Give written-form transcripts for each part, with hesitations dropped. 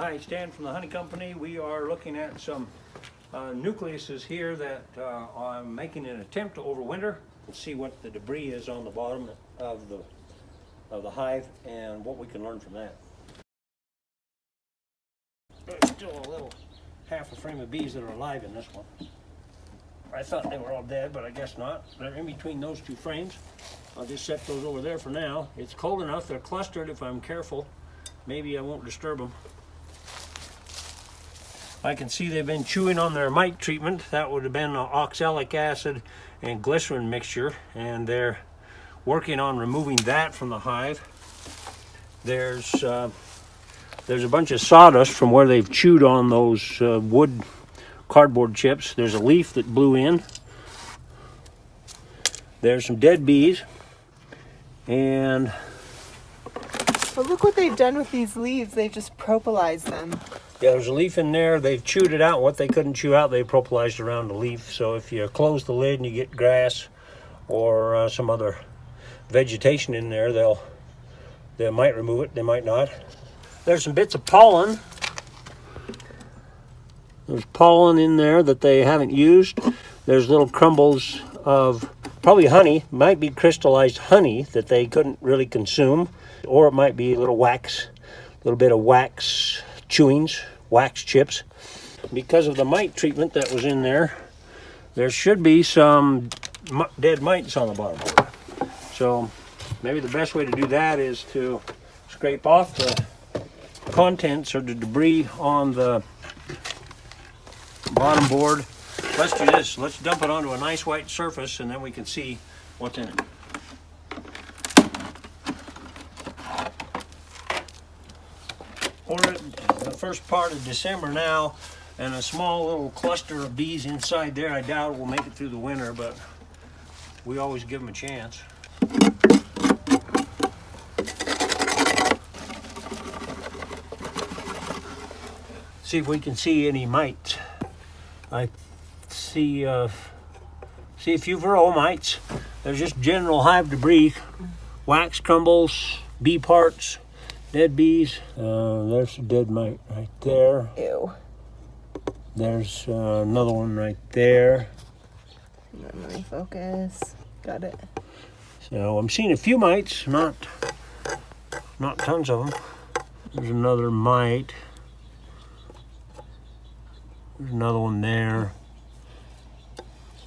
Hi, Stan from the Honey Company. We are looking at some nucleuses here that I'm making an attempt to overwinter. We'll see what the debris is on the bottom of the hive and what we can learn from that. There's still a little half a frame of bees that are alive in this one. I thought they were all dead, but I guess not. They're in between those two frames. I'll just set those over there for now. It's cold enough, they're clustered. If I'm careful, maybe I won't disturb them. I can see they've been chewing on their mite treatment. That would have been oxalic acid and glycerin mixture, and they're working on removing that from the hive. There's a bunch of sawdust from where they've chewed on those wood cardboard chips. There's a leaf that blew in. There's some dead bees, and but look what they've done with these leaves. They've just propolized them. Yeah, there's a leaf in there. They've chewed it out. What they couldn't chew out, they propolized around the leaf. So if you close the lid and you get grass or some other vegetation in there, they might remove it. They might not. There's some bits of pollen. There's pollen in there that they haven't used. There's little crumbles of probably honey. Might be crystallized honey that they couldn't really consume, or it might be a little wax, a little bit of wax chewings, wax chips. Because of the mite treatment that was in there, there should be some dead mites on the bottom. So maybe the best way to do that is to scrape off the contents or the debris on the bottom board. Let's do this. Let's dump it onto a nice white surface, and then we can see what's in it. We're at the first part of December now, and a small little cluster of bees inside there. I doubt we'll make it through the winter, but we always give them a chance. See if we can see any mites. I see a few varroa mites. There's just general hive debris, wax crumbles, bee parts, dead bees. There's a dead mite right there. Ew. There's another one right there. Let me focus. Got it. So I'm seeing a few mites, not tons of them. There's another mite. There's another one there.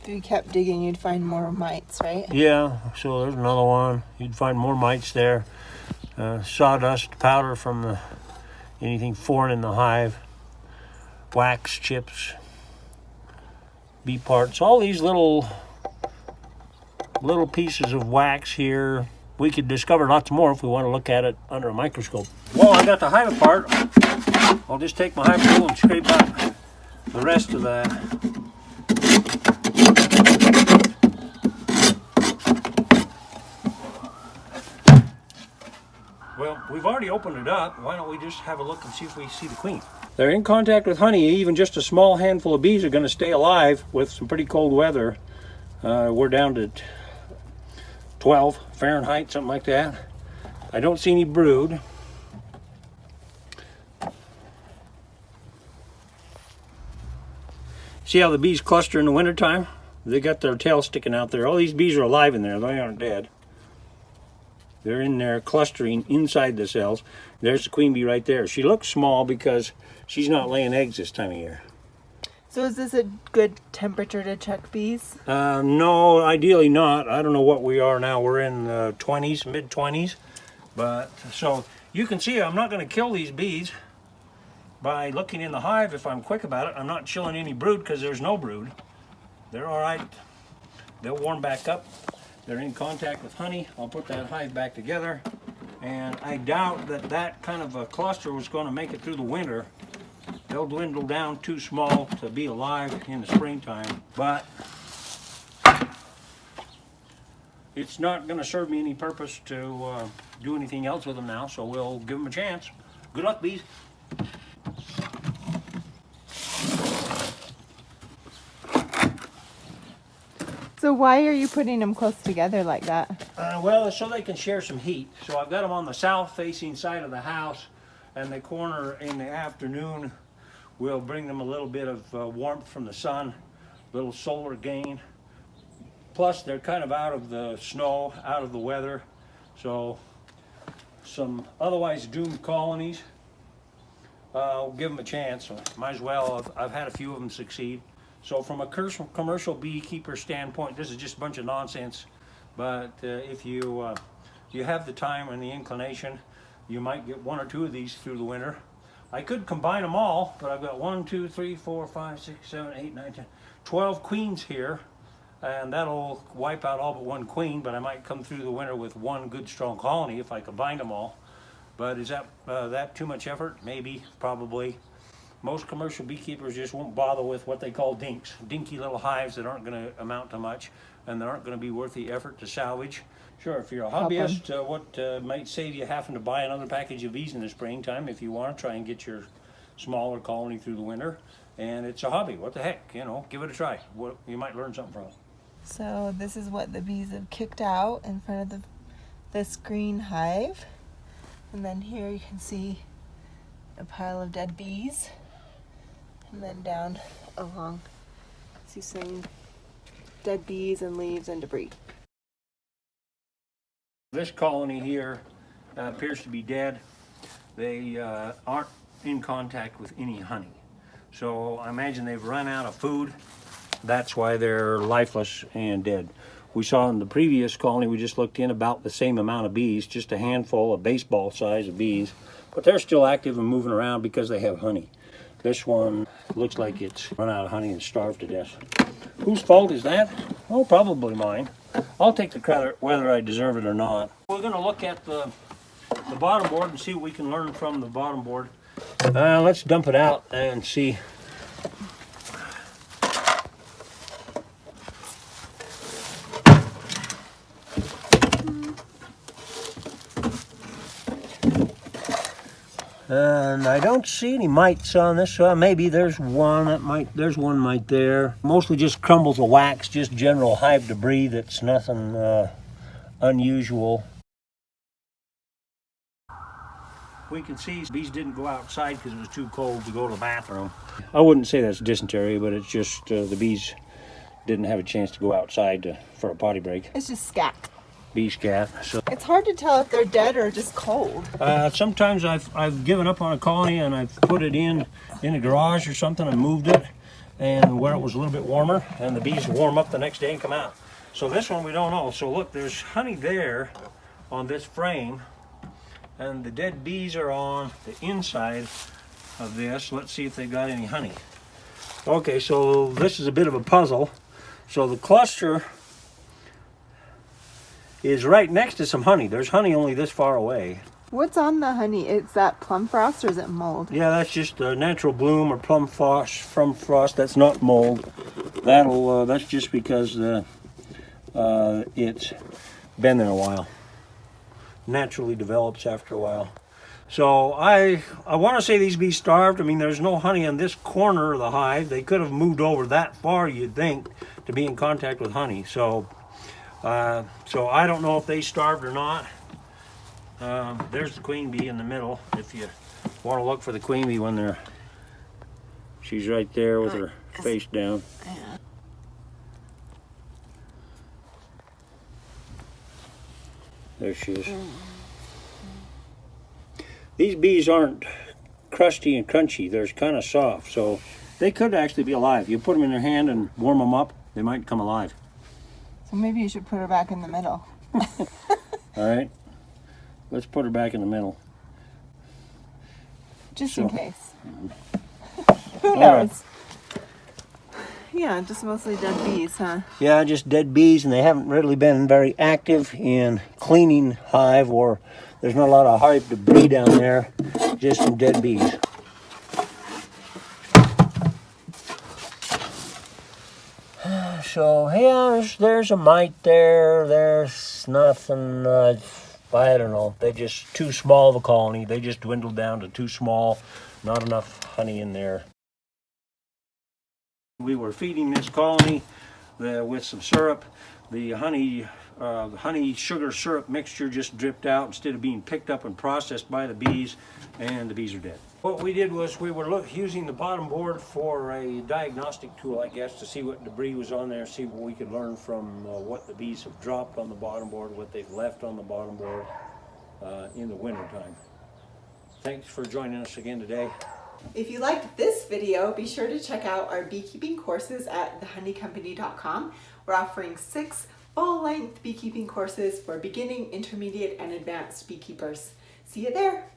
If you kept digging, you'd find more mites, right? Yeah, so there's another one. You'd find more mites there. Sawdust, powder from anything foreign in the hive. Wax chips. Bee parts. All these little pieces of wax here. We could discover lots more if we want to look at it under a microscope. Well, I got the hive apart. I'll just take my hive tool and scrape out the rest of that. Well, we've already opened it up. Why don't we just have a look and see if we see the queen? They're in contact with honey. Even just a small handful of bees are going to stay alive with some pretty cold weather. We're down to 12 Fahrenheit, something like that. I don't see any brood. See how the bees cluster in the wintertime? They got their tails sticking out there. All these bees are alive in there. They aren't dead. They're in there clustering inside the cells. There's the queen bee right there. She looks small because she's not laying eggs this time of year. So is this a good temperature to check bees? No, ideally not. I don't know what we are now. We're in the 20s, mid-20s. But so you can see I'm not going to kill these bees by looking in the hive if I'm quick about it. I'm not chilling any brood because there's no brood. They're all right. They'll warm back up. They're in contact with honey. I'll put that hive back together. And I doubt that kind of a cluster was going to make it through the winter. They'll dwindle down too small to be alive in the springtime. But it's not going to serve me any purpose to do anything else with them now, so we'll give them a chance. Good luck, bees. So why are you putting them close together like that? Well, so they can share some heat. So I've got them on the south-facing side of the house. and the corner in the afternoon will bring them a little bit of warmth from the sun, little solar gain. Plus they're kind of out of the snow, out of the weather, so some otherwise doomed colonies, I'll give them a chance. Might as well. I've had a few of them succeed. So from a commercial beekeeper standpoint, this is just a bunch of nonsense, but if you have the time and the inclination, you might get 1 or 2 of these through the winter. I could combine them all, but I've got 1, 2, 3, 4, 5, 6, 7, 8, 9, 10, 12 queens here, and that'll wipe out all but 1 queen, but I might come through the winter with 1 good strong colony if I combine them all. But is that too much effort? Maybe, probably. Most commercial beekeepers just won't bother with what they call dinks, dinky little hives that aren't going to amount to much, and they aren't going to be worth the effort to salvage. Sure, if you're a hobbyist, what might save you having to buy another package of bees in the springtime if you want to try and get your smaller colony through the winter. And it's a hobby. What the heck, you know, give it a try. You might learn something from it. So this is what the bees have kicked out in front of this green hive. And then here you can see a pile of dead bees. And then down along, see some dead bees and leaves and debris. This colony here appears to be dead. They aren't in contact with any honey. So I imagine they've run out of food. That's why they're lifeless and dead. We saw in the previous colony we just looked in about the same amount of bees, just a handful of baseball size of bees, but they're still active and moving around because they have honey. This one looks like it's run out of honey and starved to death. Whose fault is that? Oh, probably mine. I'll take the credit whether I deserve it or not. We're going to look at the bottom board and see what we can learn from the bottom board. Let's dump it out and see. And I don't see any mites on this, so maybe there's one mite there. Mostly just crumbles of wax, just general hive debris that's nothing unusual. We can see bees didn't go outside because it was too cold to go to the bathroom. I wouldn't say that's dysentery, but it's just the bees didn't have a chance to go outside for a potty break. It's just scat. Bee scat. So It's hard to tell if they're dead or just cold. sometimes I've given up on a colony and I've put it in a garage or something and moved it, and where it was a little bit warmer, and the bees warm up the next day and come out. So this one we don't know. So look, there's honey there on this frame, and the dead bees are on the inside of this. Let's see if they got any honey. Okay, so this is a bit of a puzzle. So the cluster is right next to some honey. There's honey only this far away. What's on the honey? Is that plum frost or is it mold? Yeah, that's just a natural bloom or plum frost. That's not mold. That's just because it's been there a while. Naturally develops after a while. So I want to say these bees starved. I mean, there's no honey in this corner of the hive. They could have moved over that far, you'd think, to be in contact with honey. So I don't know if they starved or not. There's the queen bee in the middle. If you want to look for the queen bee when she's right there with her face down. Yeah. There she is. These bees aren't crusty and crunchy. They're kind of soft, so they could actually be alive. You put them in your hand and warm them up, they might come alive. So maybe you should put her back in the middle. All right, let's put her back in the middle. Just in case. Who knows? Right. Yeah, just mostly dead bees, huh? Yeah, just dead bees, and they haven't really been very active in cleaning hive, or there's not a lot of hive debris down there, just some dead bees. So yeah, there's a mite there. There's nothing. I don't know. They're just too small of a colony. They just dwindled down to too small. Not enough honey in there. We were feeding this colony with some syrup. The honey the honey sugar syrup mixture just dripped out instead of being picked up and processed by the bees, and the bees are dead. What we did was we were using the bottom board for a diagnostic tool, I guess, to see what debris was on there, see what we could learn from what the bees have dropped on the bottom board, what they've left on the bottom board in the wintertime. Thanks for joining us again today. If you liked this video, be sure to check out our beekeeping courses at thehoneycompany.com. We're offering 6 full-length beekeeping courses for beginning, intermediate, and advanced beekeepers. See you there!